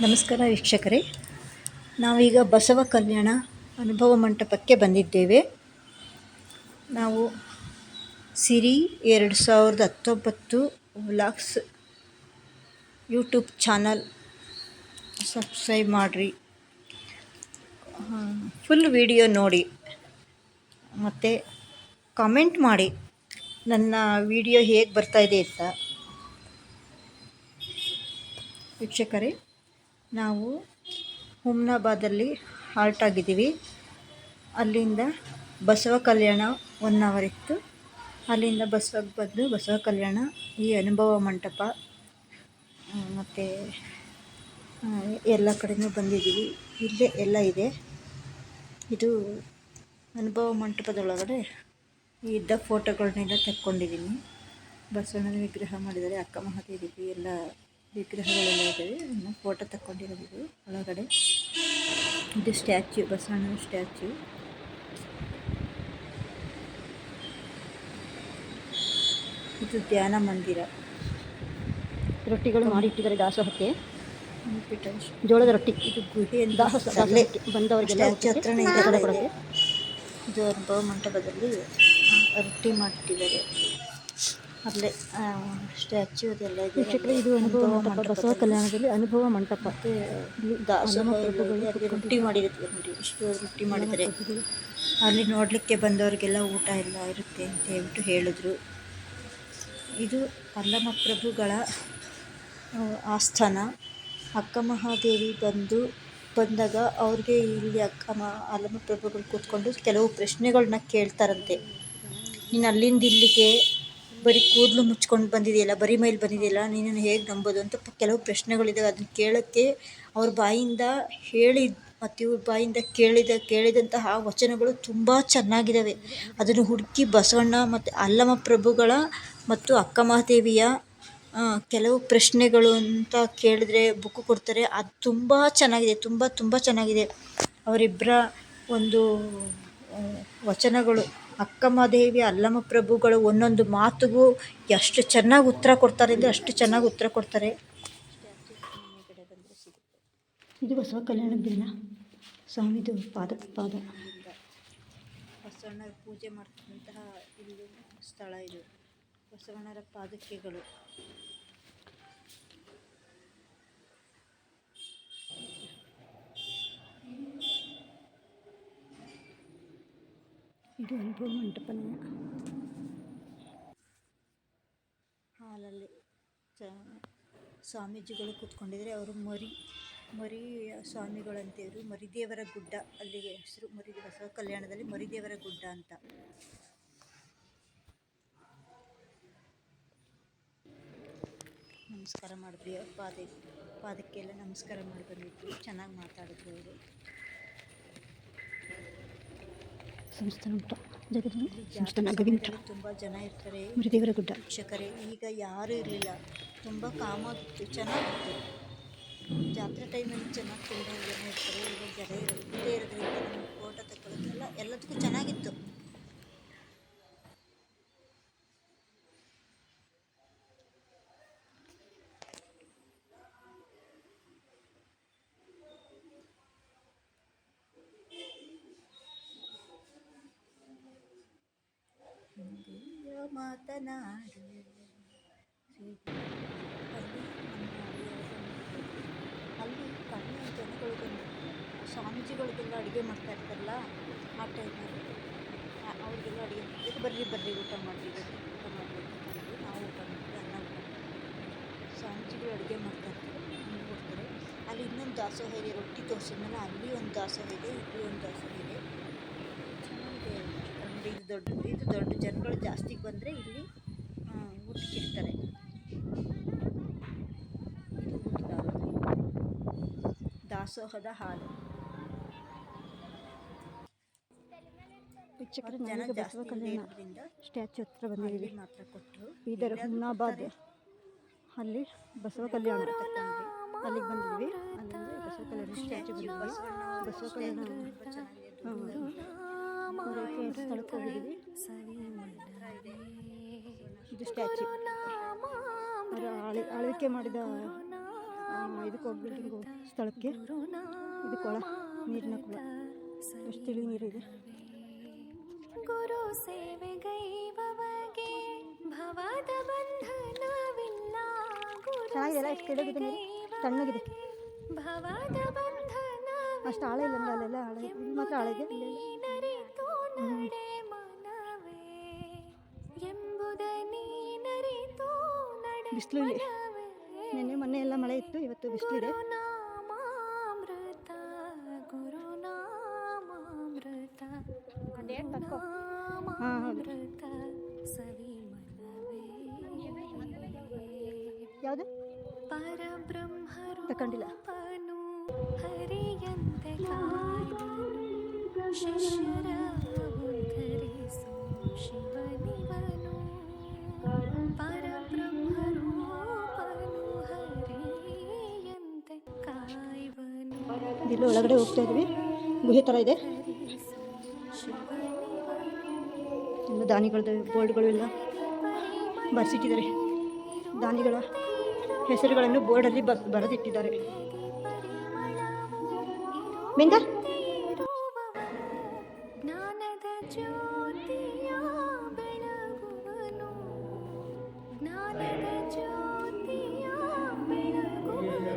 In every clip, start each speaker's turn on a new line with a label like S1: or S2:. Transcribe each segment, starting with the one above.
S1: ನಮಸ್ಕಾರ ವೀಕ್ಷಕರೇ, ನಾವೀಗ ಬಸವ ಕಲ್ಯಾಣ ಅನುಭವ ಮಂಟಪಕ್ಕೆ ಬಂದಿದ್ದೇವೆ. ನಾವು ಸಿರಿ 2019 ವ್ಲಾಗ್ಸ್ ಯೂಟ್ಯೂಬ್ ಚಾನಲ್ ಸಬ್ಸ್ಕ್ರೈಬ್ ಮಾಡಿರಿ, ಫುಲ್ ವಿಡಿಯೋ ನೋಡಿ ಮತ್ತು ಕಾಮೆಂಟ್ ಮಾಡಿ ನನ್ನ ವಿಡಿಯೋ ಹೇಗೆ ಬರ್ತಾಯಿದೆ ಅಂತ. ವೀಕ್ಷಕರೇ, ನಾವು ಹುಮ್ನಾಬಾದಲ್ಲಿ ಹಾಲ್ಟ್ ಆಗಿದ್ದೀವಿ. ಅಲ್ಲಿಂದ ಬಸವ ಕಲ್ಯಾಣ 1 ಅವರ್ ಇತ್ತು. ಅಲ್ಲಿಂದ ಬಸ್ಸಾಗಿ ಬಂದು ಬಸವ ಕಲ್ಯಾಣ ಈ ಅನುಭವ ಮಂಟಪ ಮತ್ತು ಎಲ್ಲ ಕಡೆಯೂ ಬಂದಿದ್ದೀವಿ. ಇಲ್ಲೇ ಎಲ್ಲ ಇದೆ. ಇದು ಅನುಭವ ಮಂಟಪದೊಳಗಡೆ ಇದ್ದ ಫೋಟೋಗಳನ್ನೆಲ್ಲ ತೆಕ್ಕೊಂಡಿದ್ದೀನಿ. ಬಸವಣ್ಣನ ವಿಗ್ರಹ ಮಾಡಿದ್ದಾರೆ, ಅಕ್ಕ ಮಹಾದೇವಿಗೆ ಎಲ್ಲ ವಿಗ್ರಹಗಳೆಲ್ಲ ಇದ್ದಾವೆ. ಇನ್ನು ಫೋಟೋ ತಕ್ಕೊಂಡಿರೋದು ಇದು ಒಳಗಡೆ. ಇದು ಸ್ಟ್ಯಾಚ್ಯೂ, ಬಸವಣ್ಣನ ಸ್ಟ್ಯಾಚ್ಯೂ. ಇದು ಧ್ಯಾನ ಮಂದಿರ.
S2: ರೊಟ್ಟಿಗಳು ಮಾಡಿಟ್ಟಿದ್ದಾರೆ ದಾಸೋಹಕ್ಕೆ. ಜೋಳದ ರೊಟ್ಟಿ.
S1: ಇದು ಗುಹೆಯಿಂದ
S2: ದಾಸೋಹಕ್ಕೆ ಬಂದವರಿಗೆಲ್ಲ
S1: ಹತ್ರನೇ ಇದೆ. ಇದು ಅನುಭವ ಮಂಟಪದಲ್ಲಿ ರೊಟ್ಟಿ ಮಾಡಿಟ್ಟಿದ್ದಾರೆ. ಅಲ್ಲೇ ಸ್ಟ್ಯಾಚ್ಯೂ ಅದೆಲ್ಲ ಇದೆ.
S2: ಇದು ಅನುಭವ ಮಂಟಪ, ಬಸವ ಕಲ್ಯಾಣದಲ್ಲಿ ಅನುಭವ ಮಂಟಪ.
S1: ರೊಟ್ಟಿ ಮಾಡಿರುತ್ತೆ ನೋಡಿ, ಇಷ್ಟು ರೊಟ್ಟಿ ಮಾಡಿದ್ದಾರೆ. ಅಲ್ಲಿ ನೋಡಲಿಕ್ಕೆ ಬಂದವರಿಗೆಲ್ಲ ಊಟ ಎಲ್ಲ ಇರುತ್ತೆ ಅಂತ ಹೇಳ್ಬಿಟ್ಟು ಹೇಳಿದ್ರು. ಇದು ಅಲ್ಲಮ ಪ್ರಭುಗಳ ಆಸ್ಥಾನ. ಅಕ್ಕ ಮಹಾದೇವಿ ಬಂದಾಗ ಅವ್ರಿಗೆ ಇಲ್ಲಿ ಅಲ್ಲಮ ಪ್ರಭುಗಳು ಕೂತ್ಕೊಂಡು ಕೆಲವು ಪ್ರಶ್ನೆಗಳನ್ನ ಕೇಳ್ತಾರಂತೆ. ನೀನು ಅಲ್ಲಿಂದ ಇಲ್ಲಿಗೆ ಬರೀ ಕೂದಲು ಮುಚ್ಕೊಂಡು ಬಂದಿದೆಯಲ್ಲ, ಬರೀ ಮೈಲಿ ಬಂದಿದೆಯಲ್ಲ, ನೀನನ್ನು ಹೇಗೆ ನಂಬೋದು ಅಂತ ಕೆಲವು ಪ್ರಶ್ನೆಗಳಿದ್ದಾವೆ. ಅದನ್ನು ಕೇಳೋಕ್ಕೆ ಅವ್ರ ಬಾಯಿಂದ ಹೇಳಿ ಮತ್ತು ಇವ್ರ ಬಾಯಿಂದ ಕೇಳಿದಂತಹ ವಚನಗಳು ತುಂಬ ಚೆನ್ನಾಗಿದ್ದಾವೆ. ಅದನ್ನು ಹುಡುಕಿ ಬಸವಣ್ಣ ಮತ್ತು ಅಲ್ಲಮ ಪ್ರಭುಗಳ ಮತ್ತು ಅಕ್ಕ ಮಹಾದೇವಿಯ ಕೆಲವು ಪ್ರಶ್ನೆಗಳು ಅಂತ ಕೇಳಿದ್ರೆ ಬುಕ್ಕು ಕೊಡ್ತಾರೆ. ಅದು ತುಂಬ ಚೆನ್ನಾಗಿದೆ, ತುಂಬ ಚೆನ್ನಾಗಿದೆ. ಅವರಿಬ್ಬರ ಒಂದು ವಚನಗಳು, ಅಕ್ಕ ಮಹಾದೇವಿ ಅಲ್ಲಮ ಪ್ರಭುಗಳು ಒಂದೊಂದು ಮಾತುಗೂ ಎಷ್ಟು ಚೆನ್ನಾಗಿ ಉತ್ತರ ಕೊಡ್ತಾರೆ ಅಂದರೆ ಅಷ್ಟು ಚೆನ್ನಾಗಿ ಉತ್ತರ ಕೊಡ್ತಾರೆ.
S2: ಇದು ಬಸವ ಕಲ್ಯಾಣದ ದಿನ ಸ್ವಾಮಿದು ಪಾದ
S1: ಬಸವಣ್ಣರ ಪೂಜೆ ಮಾಡ್ತಕ್ಕಂತಹ ಇಲ್ಲಿ ಸ್ಥಳ. ಇದು ಬಸವಣ್ಣರ ಪಾದಕೆಗಳು.
S2: ಇದು ಅನುಭವ ಮಂಟಪನ
S1: ಹಾಲಲ್ಲಿ ಸ್ವಾಮೀಜಿಗಳು ಕೂತ್ಕೊಂಡಿದ್ದಾರೆ. ಅವರು ಮರಿ ಸ್ವಾಮಿಗಳಂತೆ. ಇವರು ಮರಿದೇವರ ಗುಡ್ಡ, ಅಲ್ಲಿಗೆ ಹೆಸರು ಬಸವ ಕಲ್ಯಾಣದಲ್ಲಿ ಮರಿದೇವರ ಗುಡ್ಡ ಅಂತ. ನಮಸ್ಕಾರ ಮಾಡಿದ್ವಿ, ಪಾದಕ್ಕೆಲ್ಲ ನಮಸ್ಕಾರ ಮಾಡಿ ಬಂದಿದ್ವಿ. ಚೆನ್ನಾಗಿ ಮಾತಾಡಿದ್ರು ಅವರು. ತುಂಬ ಜನ ಇರ್ತಾರೆ
S2: ಮರಿದೇವರ ಗುಡ್ಡ.
S1: ವೀಕ್ಷಕರೇ, ಈಗ ಯಾರೂ ಇರಲಿಲ್ಲ, ತುಂಬ ಕಾಮಾಗಿತ್ತು, ಚೆನ್ನಾಗಿತ್ತು. ಜಾತ್ರೆ ಟೈಮಲ್ಲಿ ಚೆನ್ನಾಗಿ ತುಂಬ ಜನ ಇರ್ತಾರೆ. ಈಗ ಜನ ಇರದೇ ಇರೋದ್ರಿಂದ ನಮಗೆ ಫೋಟೋ ತಗೊಳ್ಳೋದೆಲ್ಲ ಎಲ್ಲದಕ್ಕೂ ಚೆನ್ನಾಗಿತ್ತು. ಮಾತನಾಡು ಅಲ್ಲಿ ಕಣ್ಣು ಜನಗಳಿಗೆಲ್ಲ ಸ್ವಾಮೀಜಿಗಳಿಗೆಲ್ಲ ಅಡುಗೆ ಮಾಡ್ತಾ ಇರ್ತಾರಲ್ಲ, ಆ ಟೈಮಲ್ಲಿ ಅವ್ರಿಗೆಲ್ಲ ಅಡುಗೆ ಮಾಡ್ತೀವಿ. ಬರ್ರಿ ಊಟ ಮಾಡಿ ನಾವು ಊಟ ಮಾಡ್ತೀವಿ, ಅನ್ನ ಊಟ ಮಾಡ್ತೀವಿ. ಸ್ವಾಮೀಜಿಗಳು ಅಡುಗೆ ಮಾಡ್ತಾ ಇರ್ತಾರೆ, ಕೊಡ್ತಾರೆ. ಅಲ್ಲಿ ಇನ್ನೊಂದು ದಾಸೋಹ ಇದೆ, ರೊಟ್ಟಿ ತೋರಿಸಿದ್ಮೇಲೆ ಅಲ್ಲಿ ಒಂದು ದಾಸೋಹ ಇದೆ, ಇಲ್ಲಿ ಒಂದು ದಾಸೋಹ ಇದೆ. ಚೆನ್ನಾಗಿದೆ. ಇದು ದೊಡ್ಡ ಜನಗಳು ಜಾಸ್ತಿ ಬಂದರೆ ಇಲ್ಲಿ ಊಟಕ್ಕಿರ್ತಾರೆ. ದಾಸೋಹದ ಹಾಲು.
S2: ವೀಕ್ಷಕರು,
S1: ಜನ
S2: ಬಸವ
S1: ಜಾಸ್ತಿ
S2: ಕಲ್ಯಾಣ
S1: ಇರೋದ್ರಿಂದ
S2: ಸ್ಟ್ಯಾಚ್ಯೂ ಹತ್ರ ಬಂದಿದ್ದೀವಿ.
S1: ಮಾತ್ರ ಕೊಟ್ಟರು.
S2: ಬೀದರ್ ಹುಮ್ನಾಬಾದ್ ಅಲ್ಲಿ ಬಸವ ಕಲ್ಯಾಣ ಅಲ್ಲಿಗೆ ಬಂದಿದ್ವಿ. ಅಲ್ಲಿಂದ ಬಸವ ಕಲ್ಯಾಣ ಸ್ಟ್ಯಾಚ್ಯೂ ಬಂದಿದ್ವಿ. ಬಸವ ಕಲ್ಯಾಣ ಸ್ಥಳಕ್ಕೆ ಹೋಗಿದ್ದೀವಿ. ಇದು ಸ್ಟ್ಯಾಚ್ಯೂ. ಅವರು ಆಳ್ವಿಕೆ ಮಾಡಿದ ಇದಕ್ಕೆ ಹೋಗ್ಬಿಟ್ಟು ಸ್ಥಳಕ್ಕೆ. ಇದು ಕೊಳ, ನೀರಿನ ಕೊಳ, ಎಷ್ಟು ತಿಳಿ ನೀರಿದೆ.
S3: ಗುರು ಸೇವೆಗೈವವಗೆ ಭವದ ಬಂಧನವಿಲ್ಲ.
S2: ಚೆನ್ನಾಗಿದೆಲ್ಲ, ಎಷ್ಟು ಕೆಳಗಿದೆ ನೀರು, ತಣ್ಣಗಿದೆ.
S3: ಭವದ ಬಂಧನ
S2: ಅಷ್ಟು ಆಳ ಇಲ್ಲ ಅಂದ್ರೆ ಅಲ್ಲೆಲ್ಲ ಆಳ, ಇಲ್ಲಿ ಮಾತ್ರ ಆಳ ಇದೆ.
S3: ನರಿತು ನಡೆ ಮನವೇ ಎಂಬುದ ನೀನರಿತು ನಡೆ
S2: ಬಿಸಿಲು ಇಲ್ಲಿ, ನಿನ್ನೆ ಮೊನ್ನೆ ಎಲ್ಲ ಮಳೆ ಇತ್ತು, ಇವತ್ತು ಬಿಸಿಲಿದೆ.
S3: ಗುರುನಾಮಾಮೃತ ಗುರುನಾಮಾಮೃತ
S2: ಹಾಂ ಹೌದು.
S3: ಗುರುನಾಮಾಮೃತ ಸವಿ ಮನವೇ
S2: ಯಾವುದು
S3: ಪರಬ್ರಹ್ಮರು
S2: ತಗೊಂಡಿಲ್ಲ.
S3: ಹರಿಯಂತೆ ಕಾಯುವನು ಶಿಷ್ಯರ ಉದ್ಧರಿಸು ಶಿವನಿವನು. ಪರಬ್ರಹ್ಮರೂಪನು ಹರಿಯಂತೆ ಕಾಯುವನು
S2: ಇಲ್ಲಿ ಒಳಗಡೆ ಹೋಗ್ತಾ ಇದ್ವಿ, ಗುಹೆ ಥರ ಇದೆ. ಎಲ್ಲ ದಾನಿಗಳದ್ದು ಬೋರ್ಡ್ಗಳು ಎಲ್ಲ ಬರೆಸಿಟ್ಟಿದ್ದಾರೆ. ದಾನಿಗಳ ಹೆಸರುಗಳನ್ನು ಬೋರ್ಡಲ್ಲಿ ಬರೆದಿಟ್ಟಿದ್ದಾರೆ. ಮಿಂಗ
S3: ಜ್ಞಾನದ ಜ್ಯೋತಿಯ ಬೆಳಗುವನು. ಜ್ಞಾನದ ಜ್ಯೋತಿಯ ಬೆಳಗುವನು.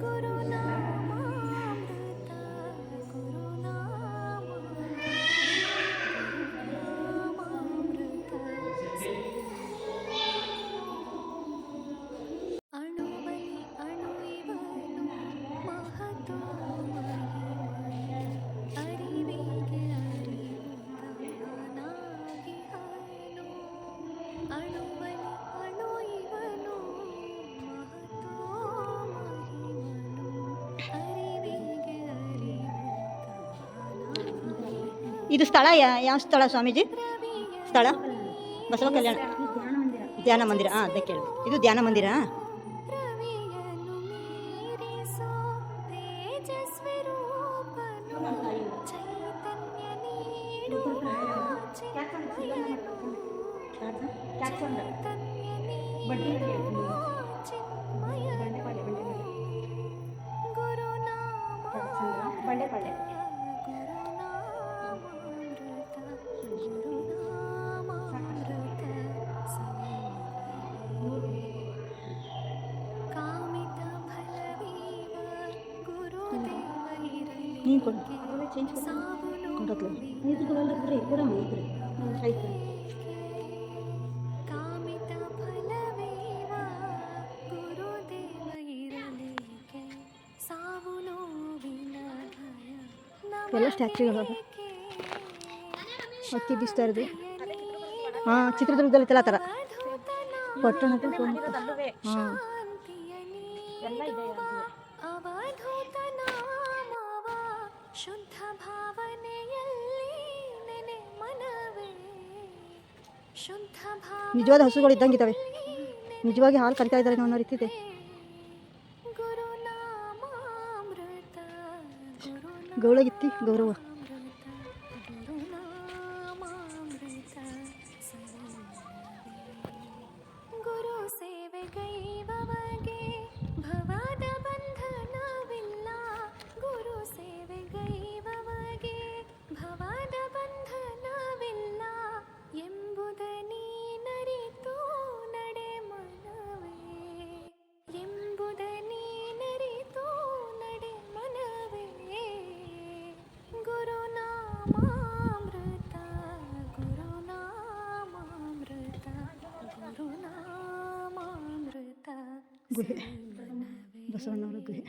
S3: ಗುರುನಾಮಾಮೃತ ಗುರುನಾಮಾಮೃತ ಅಣುವಲಿ ಅಣುಯಿವನು ಮಹತೋ ಅರಿವಿಗೆ ಅರಿವುದಾನಾಗಿಹನು. ಅಣುವಲಿ ಅಣುಯಿವನು ಮಹತೋ ಮಹಿಮನು ಅರಿವಿಗೆ ಅರಿವುದಾನಾಗಿಹನು.
S2: ಇದು ಸ್ಥಳ ಯಾವ ಸ್ಥಳ ಸ್ವಾಮೀಜಿ? ಸ್ಥಳ ಬಸವ ಕಲ್ಯಾಣ ಧ್ಯಾನ ಮಂದಿರ. ಹಾಂ ಅದಕ್ಕೆ ಕೇಳಿ, ಇದು ಧ್ಯಾನ ಮಂದಿರ.
S3: ರವಿಯನ್ನು ಮೀರಿಸೋ ತೇಜಸ್ವಿ ರೂಪನು ಚೈತನ್ಯ ನೀಡುವ ಚಿನ್ಮಯನು. ಚೈತನ್ಯ ನೀಡುವ ಚಿನ್ಮಯನು. ಗುರುನಾಮಾಮೃತ ಗುರುನಾಮಾಮೃತ ಕಾಮಿತ ಫಲವೀವ ಗುರುದೇವ
S2: ನೀನು ಕೊಡು
S3: ಸಾವುನು ಕಾಮಿತ ಫಲವೀವ ಗುರುದೇವ ಇರಲಿಕ್ಕೆ ಸಾವು ನೋವಿನ ಭಯ
S2: ಎಲ್ಲ ಸ್ಟ್ಯಾಚ್ಯೂಗಳು ಅಕ್ಕಿ ಬೀಸ್ತಾ ಇರೋದು. ಹಾಂ, ಚಿತ್ರದುರ್ಗದಲ್ಲಿ ಆ ಥರ ಪಟ್ಟಣದ ಹಾಂ
S3: ಅವಧೂತ ನಾಮವ ಶುದ್ಧ ಭಾವನೆಯಲ್ಲಿ ನೆನೆ ಮನವೇ ಶುದ್ಧ
S2: ನಿಜವಾದ ಹಸುಗಳು ಇದ್ದಂಗೆ ಇದ್ದಾವೆ. ನಿಜವಾಗಿ ಹಾಲು ಕರಿತಾ ಇದ್ದಾರೆ ಅನ್ನೋ ರೀತಿ ಇದೆ.
S3: ಗುರುನಾಮಾಮೃತ
S2: ಗೌಳಗಿತ್ತಿ ಗೌರವ.
S3: ಗುರುನಾಮಾಮೃತ ಗುರು ಸೇವೆಗೈವವಗೆ ಭವದ ಬಂಧನವಿಲ್ಲ. ಗುರು ಸೇವೆಗೈವವಗೆ ಭವದ ಬಂಧನವಿಲ್ಲ ಎಂಬುದ ನೀನರಿತು ನಡೆ ಮನವೇ ಎಂಬುದ ನೀನರಿತು ನಡೆ ಮನವೇ. ಗುರುನಾಮಾಮೃತ ಗುರುನಾಮಾಮೃತ ಗುರುನಾಮಾಮೃತ
S2: ಗುಹೆ, ಬಸವಣ್ಣವರ ಗುಹೆ.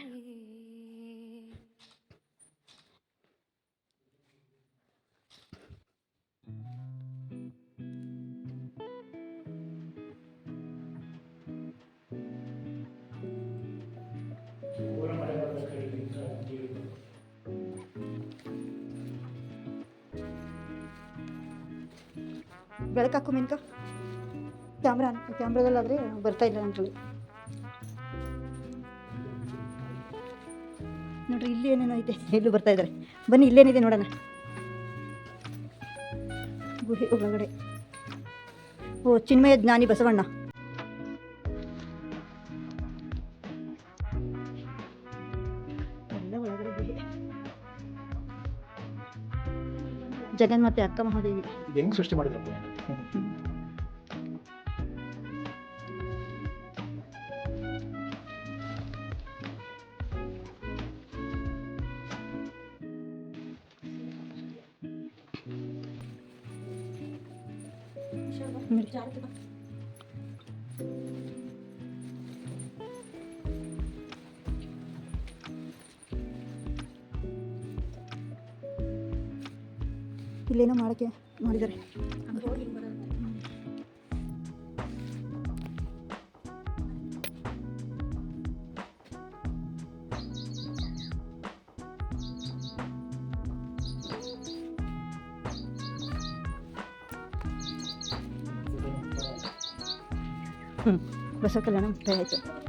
S2: ಬೆಳಕಾಕು ಮಿನ್ಕ ಕ್ಯಾಮ್ರಾದಲ್ಲಾದರೆ ಬರ್ತಾ ಇಲ್ಲ ಅಂತೇಳಿ ನೋಡ್ರಿ. ಇಲ್ಲಿ ಏನೇನೋ ಇದೆ, ಎಲ್ಲೂ ಬರ್ತಾ ಇದ್ದಾರೆ. ಬನ್ನಿ ಇಲ್ಲೇನಿದೆ ನೋಡೋಣ. ಗುಹೆ ಒಳಗಡೆ ಓ ಚಿನ್ಮಯ ಜ್ಞಾನಿ ಬಸವಣ್ಣ. ಜಗನ್ಮಾತೆ ಅಕ್ಕ ಮಹಾದೇವಿ.
S4: ಇದು ಹೆಂಗ್ ಸೃಷ್ಟಿ ಮಾಡಿದ್ರಪ್ಪ?
S2: ಇಲ್ಲೇನೋ ಮಾಡೋಕ್ಕೆ ಮಾಡಿದ್ದಾರೆ. ಬಸವ ಕಲ್ಯಾಣ ಮುಕ್ತಾಯ ಆಯಿತು.